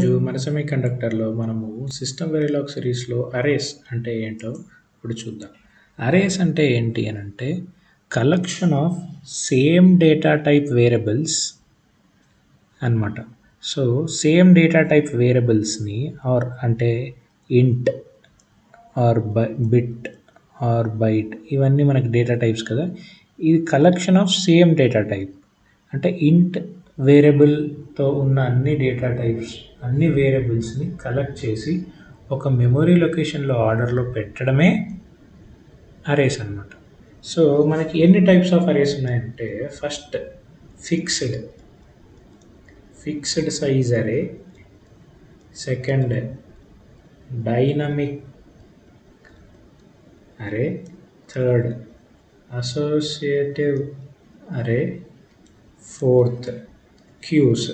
ఈరోజు మన సెమీకండక్టర్‌లో మనము సిస్టమ్ వెరిలాగ్ సిరీస్‌లో అరేస్ అంటే ఏంటో ఇప్పుడు చూద్దాం. అరేస్ అంటే ఏంటి అనంటే collection of same data type variables అన్నమాట. సో, సేమ్ డేటా టైప్ వేరియబుల్స్‌ని అంటే ఇంట్ ఆర్ బిట్ ఆర్ బైట్ ఇవన్నీ మనకి డేటా టైప్స్ కదా! ఇది collection of same data type. అంటే ఇంట్ వేరియబుల్‌తో ఉన్న అన్ని డేటా టైప్స్, అన్ని వేరియబుల్స్‌ని కలెక్ట్ చేసి ఒక మెమరీ లొకేషన్‌లో ఆర్డర్‌లో పెట్టడమే అరేస్ అన్నమాట. సో, మనకి ఎన్ని టైప్స్ ఆఫ్ అరేస్ ఉన్నాయంటే ఫస్ట్ ఫిక్స్డ్ సైజ్ అరే, సెకండ్ డైనమిక్ అరే, థర్డ్ అసోసియేటివ్ అరే, ఫోర్త్ క్యూస్.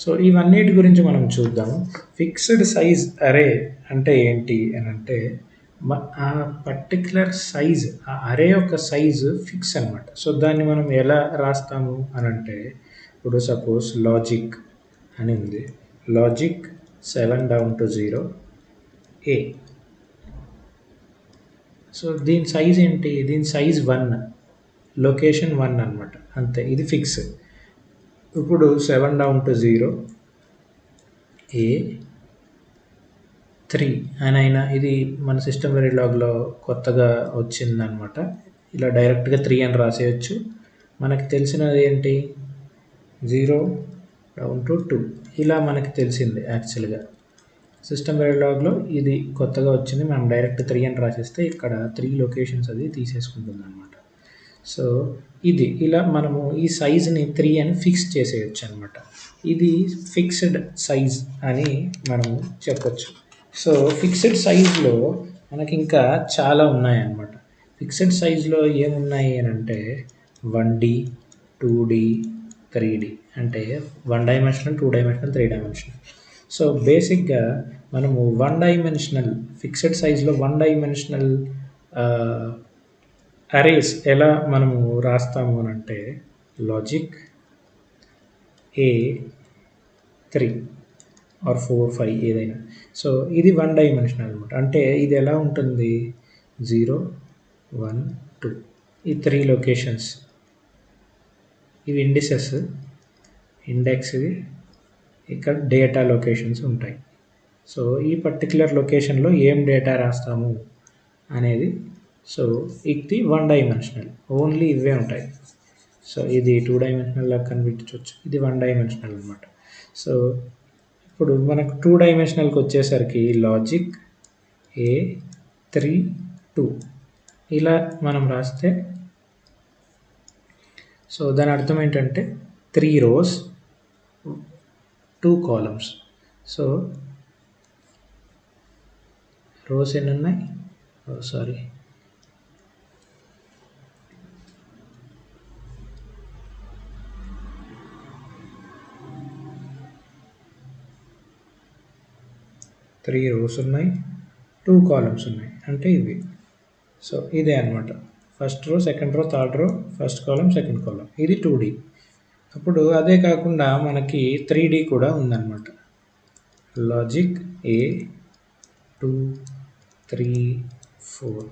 సో ఇవన్నిటి గురించి మనం చూద్దాం. ఫిక్స్డ్ సైజ్ అరే అంటే ఏంటి అని అంటే ఆ పర్టిక్యులర్ సైజ్, ఆ అరే యొక్క సైజు ఫిక్స్ అనమాట. సో దాన్ని మనం ఎలా రాస్తాము అని అంటే ఇప్పుడు సపోజ్ లాజిక్ అని ఉంది. Logic 7 down to 0 A. So దీని సైజ్ ఏంటి? దీని సైజ్ 1, లొకేషన్ 1 అనమాట. అంతే, ఇది ఫిక్స్. ఇప్పుడు 7 down to 0 ఏ 3 అయినా ఇది మన సిస్టమ్ వెరిలాగ్లో కొత్తగా వచ్చిందనమాట. ఇలా డైరెక్ట్గా 3 అని రాసేయచ్చు. మనకి తెలిసినది ఏంటి 0 down to 2 ఇలా మనకి తెలిసింది. యాక్చువల్గా సిస్టమ్ వెరిలాగ్లో ఇది కొత్తగా వచ్చింది. మనం డైరెక్ట్ 3 అని రాసేస్తే ఇక్కడ 3 లొకేషన్స్ అది తీసేసుకుంటుంది అనమాట. సో ఇది ఇలా మనము ఈ సైజ్ని 3 అని ఫిక్స్ చేసేయచ్చు అనమాట. ఇది ఫిక్స్డ్ సైజ్ అని మనము చెప్పొచ్చు. సో ఫిక్స్డ్ సైజ్లో మనకి ఇంకా చాలా ఉన్నాయన్నమాట. ఫిక్స్డ్ సైజ్లో ఏమున్నాయి అని అంటే 1D, 2D, 3D అంటే 1 డైమెన్షనల్, 2 డైమెన్షనల్, 3 డైమెన్షనల్. సో బేసిక్గా మనము 1 డైమెన్షనల్ ఫిక్స్డ్ సైజ్లో 1 డైమెన్షనల్ అరేస్ ఎలా మనము రాస్తాము అని అంటే లాజిక్ ఏ 3 ఆర్ 4, 5 ఏదైనా. సో ఇది 1 డైమెన్షనల్ అనమాట. అంటే ఇది ఎలా ఉంటుంది 0, 1, 2 ఈ 3 లొకేషన్స్, ఇవి ఇండిసెస్, ఇండెక్స్, ఇవి ఇక్కడ డేటా లొకేషన్స్ ఉంటాయి. సో ఈ పర్టికులర్ లొకేషన్లో ఏం డేటా రాస్తాము అనేది. సో ఇది 1 డైమెన్షనల్, ఓన్లీ ఇవే ఉంటాయి. సో ఇది 2 డైమెన్షనల్లా కనిపించవచ్చు, ఇది 1 డైమెన్షనల్ అనమాట. సో ఇప్పుడు మనకు 2 డైమెన్షనల్కి వచ్చేసరికి లాజిక్ ఏ 3, 2 ఇలా మనం రాస్తే సో దాని అర్థం ఏంటంటే 3 rows 2 columns. సో రోస్ ఎన్ని ఉన్నాయి? సారీ, త్రీ రోస్ ఉన్నాయి, 2 columns ఉన్నాయి, అంటే ఇవి. సో ఇదే అనమాట. First row, second row, third row, first కాలం, సెకండ్ కాలం. ఇది 2D. అప్పుడు అదే కాకుండా మనకి 3D కూడా ఉందన్నమాట. లాజిక్ ఏ 2, 3, 4.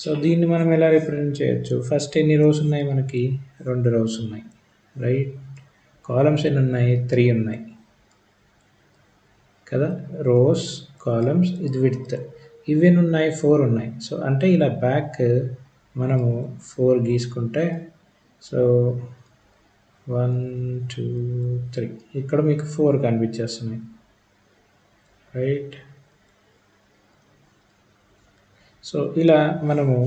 సో దీన్ని మనం ఎలా రిప్రజెంట్ చేయొచ్చు? ఫస్ట్ ఎన్ని రోస్ ఉన్నాయి? మనకి 2 rows ఉన్నాయి, రైట్. కాలమ్స్ ఎన్ని ఉన్నాయి? 3 ఉన్నాయి కదా. రోస్, కాలమ్స్, ఇది విడ్త్. ఇవెన్ ఉన్నాయి? 4 ఉన్నాయి. సో అంటే ఇలా బ్యాక్ మనము 4 గీసుకుంటే సో 1, 2, 3 ఇక్కడ మీకు 4 కనిపించేస్తున్నాయి, రైట్. సో ఇలా మనము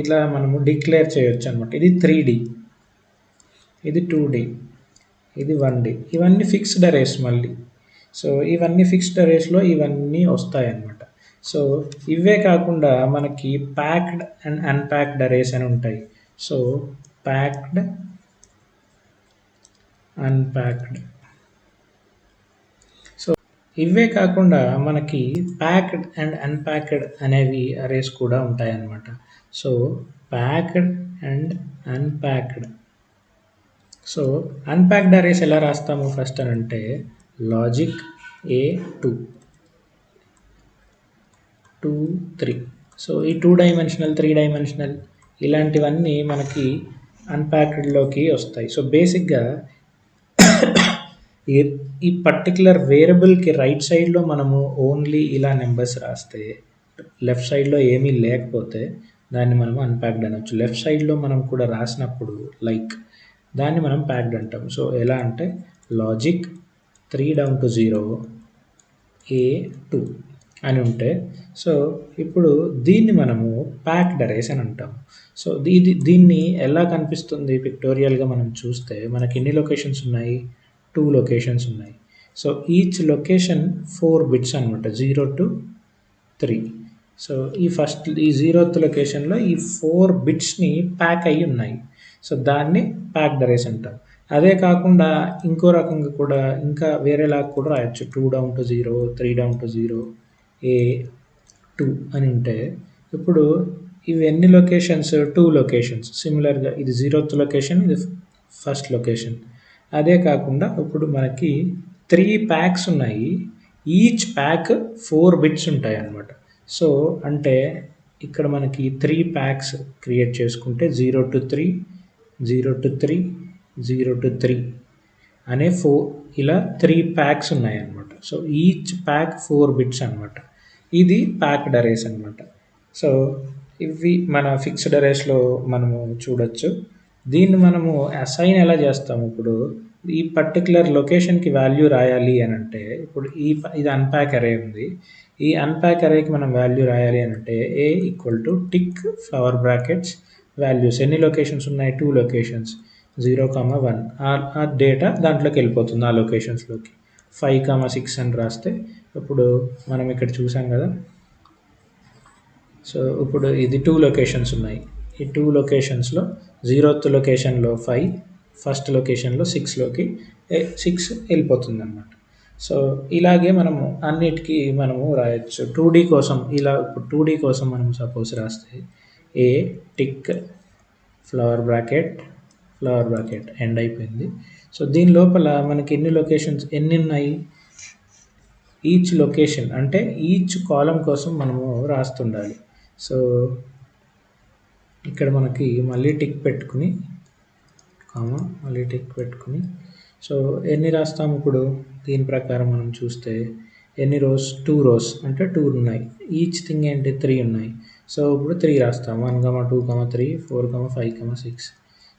ఇలా మనము డిక్లేర్ చేయొచ్చు అనమాట. ఇది 3D, ఇది 2D, ఇది 1D. ఇవన్నీ ఫిక్స్డ్ అరేస్ మళ్ళీ. సో ఇవన్నీ ఫిక్స్డ్ అరేస్లో ఇవన్నీ వస్తాయి అన్నమాట. సో ఇవే కాకుండా మనకి ప్యాక్డ్ అండ్ అన్ప్యాక్డ్ అరేస్ అని ఉంటాయి. So packed, unpacked. సో ఇవే కాకుండా మనకి ప్యాక్డ్ అండ్ అన్ప్యాక్డ్ అనేవి అరేస్ కూడా ఉంటాయి అన్నమాట. So packed and unpacked so unpacked arrays ఎలా రాస్తాము ఫస్ట్ అని అంటే లాజిక్ A2 2 3. సో ఈ 2 డైమెన్షనల్ 3 డైమెన్షనల్ ఇలాంటివన్నీ మనకి అన్ప్యాక్డ్లోకి వస్తాయి. సో బేసిక్గా ఈ పర్టికులర్ వేరియబుల్కి రైట్ సైడ్లో మనము ఓన్లీ ఇలా నెంబర్స్ రాస్తే లెఫ్ట్ సైడ్లో ఏమీ లేకపోతే దాన్ని మనం అన్ప్యాక్డ్ అనొచ్చు. లెఫ్ట్ సైడ్లో మనం కూడా రాసినప్పుడు లైక్ దాన్ని మనం ప్యాక్డ్ అంటాం. సో ఎలా అంటే లాజిక్ 3 డౌన్ టు 0 A2 అని ఉంటే సో ఇప్పుడు దీన్ని మనము ప్యాక్డ్ అరేస్ అని అంటాం. సో దీన్ని ఎలా కనిపిస్తుంది పిక్టోరియల్గా మనం చూస్తే మనకి ఎన్ని లొకేషన్స్ ఉన్నాయి, 2 లొకేషన్స్ ఉన్నాయి. సో ఈచ్ లొకేషన్ 4 బిట్స్ అనమాట, 0 to 3. సో ఈ 0th లొకేషన్లో ఈ 4 బిట్స్ని ప్యాక్ అయ్యి ఉన్నాయి. సో దాన్ని ప్యాక్డ్ అరేస్ అంటాం. అదే కాకుండా ఇంకో రకంగా కూడా ఇంకా వేరేలాగా కూడా రాయొచ్చు. 2 down to 0 3 down to 0 A2 అని ఉంటే ఇప్పుడు ఇవి ఎన్ని లొకేషన్స్, 2 లొకేషన్స్. సిమిలర్గా ఇది 0th లొకేషన్, ఇది ఫస్ట్ లొకేషన్. అదే కాకుండా ఇప్పుడు మనకి 3 ప్యాక్స్ ఉన్నాయి. ఈచ్ ప్యాక్ 4 బిట్స్ ఉంటాయి అన్నమాట. సో అంటే ఇక్కడ మనకి 3 ప్యాక్స్ క్రియేట్ చేసుకుంటే 0 to 3 0 to 3 0 to 3 అనే 4 ఇలా 3 ప్యాక్స్ ఉన్నాయన్నమాట. సో ఈచ్ ప్యాక్ 4 బిట్స్ అనమాట. ఇది ప్యాక్డ్ అరేస్ అనమాట. సో ఇవి మన ఫిక్స్డ్ అరేస్లో మనము చూడొచ్చు. దీన్ని మనము అసైన్ ఎలా చేస్తాము, ఇప్పుడు ఈ పర్టికులర్ లొకేషన్కి వాల్యూ రాయాలి అని అంటే ఇప్పుడు ఇది అన్ప్యాక్ అరే ఉంది. ఈ అన్ప్యాక్ అరేకి మనం వాల్యూ రాయాలి అని అంటే A equal to tick flower brackets values. ఎన్ని లొకేషన్స్ ఉన్నాయి, 2 లొకేషన్స్, 0, 1. ఆ డేటా దాంట్లోకి వెళ్ళిపోతుంది ఆ లొకేషన్స్లోకి. 5, 6 అని రాస్తే ఇప్పుడు మనం ఇక్కడ చూసాం కదా. సో ఇప్పుడు ఇది 2 లొకేషన్స్ ఉన్నాయి. ఈ 2 లొకేషన్స్లో 0th లొకేషన్లో 5, ఫస్ట్ లొకేషన్లో 6లోకి 6 వెళ్ళిపోతుంది అన్నమాట. సో ఇలాగే మనము అన్నిటికీ మనము రాయొచ్చు. 2D కోసం ఇలా ఇప్పుడు 2D కోసం మనం సపోజ్ రాస్తే A tick flower bracket end అయిపోయింది. సో దీని లోపల మనకి ఎన్ని లొకేషన్స్ ఎన్ని ఉన్నాయి, ఈచ్ లొకేషన్ అంటే ఈచ్ కాలం కోసం మనము రాస్తుండాలి. సో ఇక్కడ మనకి మళ్ళీ టిక్ పెట్టుకుని మళ్ళీ టిక్ పెట్టుకుని సో ఎన్ని రాస్తాము ఇప్పుడు దీని ప్రకారం మనం చూస్తే ఎన్ని రోస్, 2 రోస్ అంటే 2 ఉన్నాయి. ఈచ్ థింగ్ ఏంటి 3 ఉన్నాయి. సో ఇప్పుడు 3 రాస్తాము. 1, 2, 3, 4, 5, 6.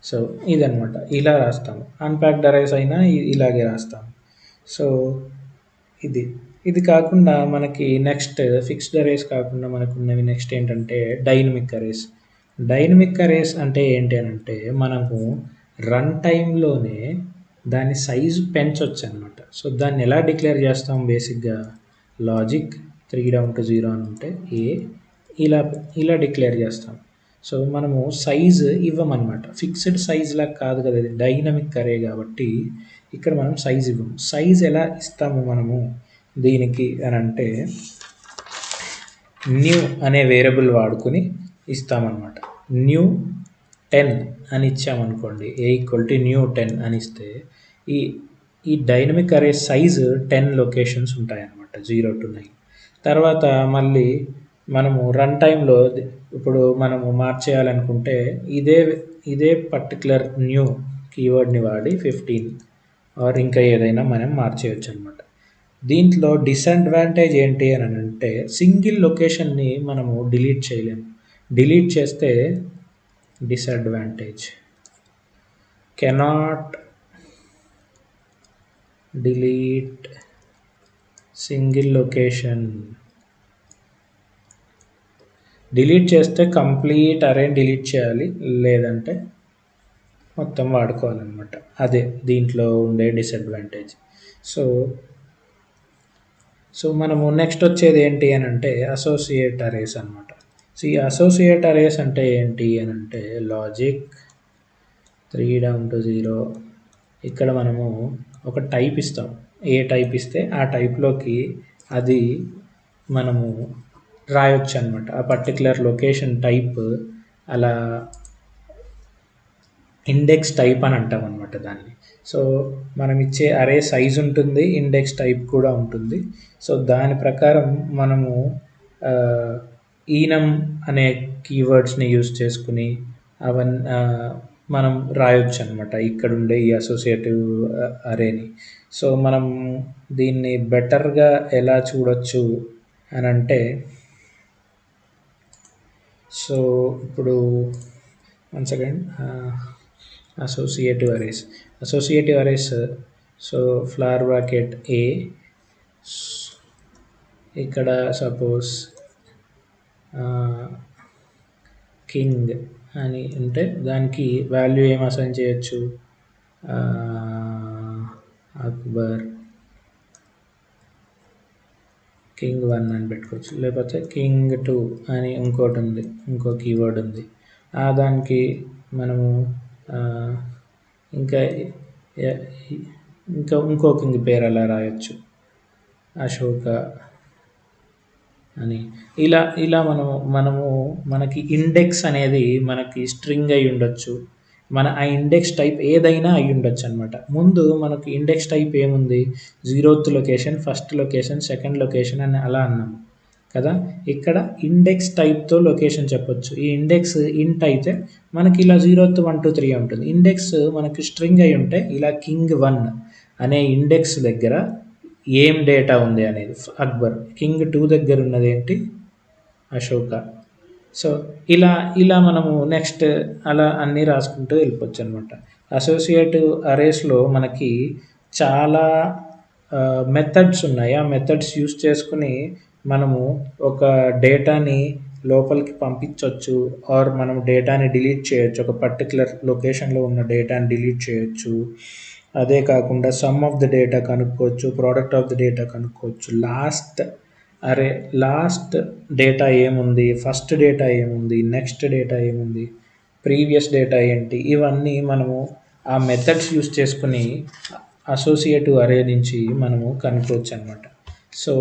సో ఇదనమాట, ఇలా రాస్తాము. అన్ప్యాక్డ్ అరేస్ అయినా ఇలాగే రాస్తాము. సో ఇది కాకుండా మనకి నెక్స్ట్ ఫిక్స్డ్ అరేస్ కాకుండా మనకు ఉన్నవి నెక్స్ట్ ఏంటంటే డైనమిక్ అరేస్. డైనమిక్ అరేస్ అంటే ఏంటి అని అంటే మనము రన్ టైంలోనే దాని సైజు పెంచవచ్చు అనమాట. సో దాన్ని ఎలా డిక్లేర్ చేస్తాం, బేసిక్గా లాజిక్ 3 డౌన్ టు 0 అని ఉంటే ఇలా డిక్లేర్ చేస్తాం. సో మనము సైజు ఇవ్వమన్నమాట. ఫిక్స్డ్ సైజ్ లాగా కాదు కదా, ఇది డైనమిక్ అరే కాబట్టి ఇక్కడ మనం సైజ్ ఇవ్వము. సైజ్ ఎలా ఇస్తాము మనము దీనికి అని అంటే న్యూ అనే వేరియబుల్ వాడుకొని ఇస్తామన్నమాట. న్యూ 10 అని ఇచ్చామనుకోండి, A ఈక్వల్ టు న్యూ 10 అని ఇస్తే ఈ డైనమిక్ అరే సైజు 10 లొకేషన్స్ ఉంటాయన్నమాట, 0 to 9. తర్వాత మళ్ళీ మనము రన్ టైంలో ఇప్పుడు మనము మార్చేయాలనుకుంటే ఇదే పర్టికులర్ న్యూ కీవర్డ్ని వాడి 15 ఆర్ ఇంకా ఏదైనా మనం మార్చేయచ్చు అనమాట. దీంట్లో డిసడ్వాంటేజ్ ఏంటి అని అంటే సింగిల్ లొకేషన్ని మనము డిలీట్ చేయలేము. డిలీట్ చేస్తే disadvantage cannot delete single location. Delete చేస్తే కంప్లీట్ అరేని డిలీట్ చేయాలి, లేదంటే మొత్తం వాడుకోవాలన్నమాట. అదే దీంట్లో ఉండే డిసడ్వాంటేజ్. సో మనము నెక్స్ట్ వచ్చేది ఏంటి అని అంటే అసోసియేట్ అరేస్ అనమాట. సో ఈ అసోసియేట్ అరేస్ అంటే ఏంటి అని అంటే లాజిక్ 3 డౌన్ టు 0. ఇక్కడ మనము ఒక టైప్ ఇస్తాం. ఏ టైప్ ఇస్తే ఆ టైప్లోకి అది మనము రాయొచ్చు అనమాట. ఆ పర్టికులర్ లొకేషన్ టైప్ అలా ఇండెక్స్ టైప్ అని అంటాం అనమాట దాన్ని. సో మనం ఇచ్చే అరే సైజ్ ఉంటుంది, ఇండెక్స్ టైప్ కూడా ఉంటుంది. సో దాని ప్రకారం మనము ఈనం అనే కీవర్డ్స్ని యూజ్ చేసుకుని మనం రాయొచ్చు అనమాట ఇక్కడ ఉండే ఈ అసోసియేటివ్ అరేని. సో మనం దీన్ని బెటర్గా ఎలా చూడొచ్చు అని అంటే, సో ఇప్పుడు one second, associative arrays. So flower bracket A, ఇక్కడ సపోజ్ కింగ్ అని ఉంటే దానికి వాల్యూ ఏం అసైన్ చేయొచ్చు, అక్బర్ కింగ్ 1 అని పెట్టుకోవచ్చు, లేకపోతే కింగ్ 2 అని ఇంకోటి ఉంది, ఇంకో కీవర్డ్ ఉంది. దానికి మనము ఇంకా ఇంకో కింగ్ పేరు అలా రాయొచ్చు, అశోక అని. ఇలా మనకి ఇండెక్స్ అనేది మనకి స్ట్రింగ్ అయి ఉండొచ్చు, ఆ ఇండెక్స్ టైప్ ఏదైనా అయి ఉండొచ్చు అనమాట. ముందు మనకు ఇండెక్స్ టైప్ ఏముంది, 0th location, 1st location, 2nd location అని అలా అన్నాము కదా. ఇక్కడ ఇండెక్స్ టైప్తో లొకేషన్ చెప్పొచ్చు. ఈ ఇండెక్స్ ఇంట్ అయితే మనకి ఇలా 0th 1 2 3 ఉంటుంది. ఇండెక్స్ మనకి స్ట్రింగ్ అయి ఉంటే ఇలా కింగ్ 1 అనే ఇండెక్స్ దగ్గర ఏం డేటా ఉంది అనేది అక్బర్, కింగ్ 2 దగ్గర ఉన్నది ఏంటి, అశోక. సో ఇలా మనము నెక్స్ట్ అలా అన్నీ రాసుకుంటూ వెళ్ళిపోవచ్చు అనమాట. అసోసియేటివ్ అరేస్లో మనకి చాలా మెథడ్స్ ఉన్నాయి. ఆ మెథడ్స్ యూస్ చేసుకుని మనము ఒక డేటాని లోపలికి పంపించవచ్చు, ఆర్ మనం డేటాని డిలీట్ చేయొచ్చు. ఒక పర్టికులర్ లొకేషన్లో ఉన్న డేటాని డిలీట్ చేయొచ్చు. అదే కాకుండా సమ్ ఆఫ్ ద డేటా కనుక్కోవచ్చు, ప్రోడక్ట్ ఆఫ్ ద డేటా కనుక్కోవచ్చు, లాస్ట్ డేటా ఏముంది, ఫస్ట్ డేటా ఏముంది, నెక్స్ట్ డేటా ఏముంది, ప్రీవియస్ డేటా ఏంటి, ఇవన్నీ మనము ఆ మెథడ్స్ యూస్ చేసుకుని అసోసియేటివ్ అరే నుంచి మనము కనుక్కోవచ్చు అనమాట. సో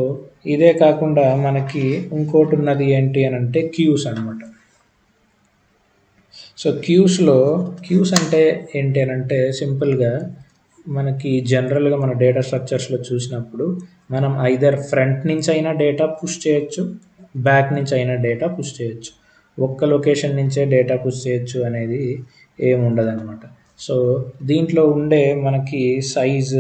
ఇదే కాకుండా మనకి ఇంకోటి ఉన్నది ఏంటి అని అంటే క్యూస్ అనమాట. సో క్యూస్ అంటే ఏంటి అని అంటే సింపుల్గా మనకి జనరల్గా మన డేటా స్ట్రక్చర్స్లో చూసినప్పుడు మనం ఐదర్ ఫ్రంట్ నుంచి అయినా డేటా పుష్ చేయొచ్చు, బ్యాక్ నుంచి అయినా డేటా పుష్ చేయొచ్చు. ఒక్క లొకేషన్ నుంచే డేటా పుష్ చేయొచ్చు అనేది ఏముండదు అనమాట. సో దీంట్లో ఉండే మనకి సైజ్,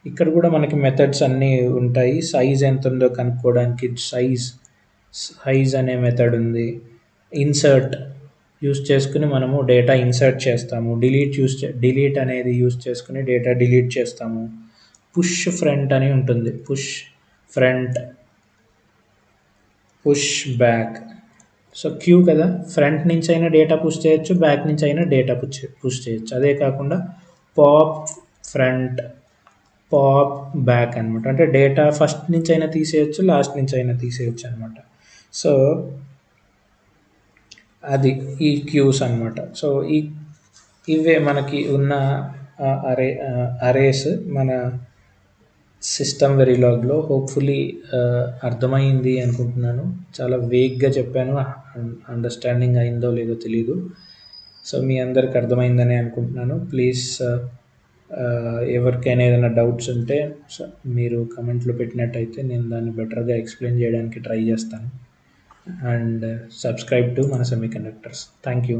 ఇక్కడ కూడా మనకి మెథడ్స్ అన్నీ ఉంటాయి. సైజ్ ఎంత ఉందో కనుక్కోవడానికి సైజ్ అనే మెథడ్ ఉంది. ఇన్సర్ట్ యూస్ చేసుకుని మనము డేటా ఇన్సర్ట్ చేస్తాము. డిలీట్ అనేది యూస్ చేసుకుని డేటా డిలీట్ చేస్తాము. పుష్ ఫ్రంట్ అని ఉంటుంది, push front, push back. So queue కదా, ఫ్రంట్ నుంచి అయినా డేటా పుష్ చేయొచ్చు, బ్యాక్ నుంచి అయినా డేటా పుష్ చేయొచ్చు. అదే కాకుండా పాప్ ఫ్రంట్, పాప్ బ్యాక్ అనమాట. అంటే డేటా ఫస్ట్ నుంచి అయినా తీసేయచ్చు, లాస్ట్ నుంచి అయినా తీసేయచ్చు అనమాట. సో అది ఈ క్యూస్ అనమాట. సో ఇవే మనకి ఉన్న అరేస్ మన సిస్టమ్ వెరిలాగ్లో. హోప్ఫుల్లీ అర్థమైంది అనుకుంటున్నాను. చాలా వేగ్గా చెప్పాను, అండర్స్టాండింగ్ అయిందో లేదో తెలీదు. సో మీ అందరికి అర్థమైందని అనుకుంటున్నాను. ప్లీజ్ ఎవరికైనా ఏదైనా డౌట్స్ ఉంటే మీరు కమెంట్లో పెట్టినట్టయితే నేను దాన్ని బెటర్గా ఎక్స్ప్లెయిన్ చేయడానికి ట్రై చేస్తాను. And subscribe to Mana Semiconductors. Thank you.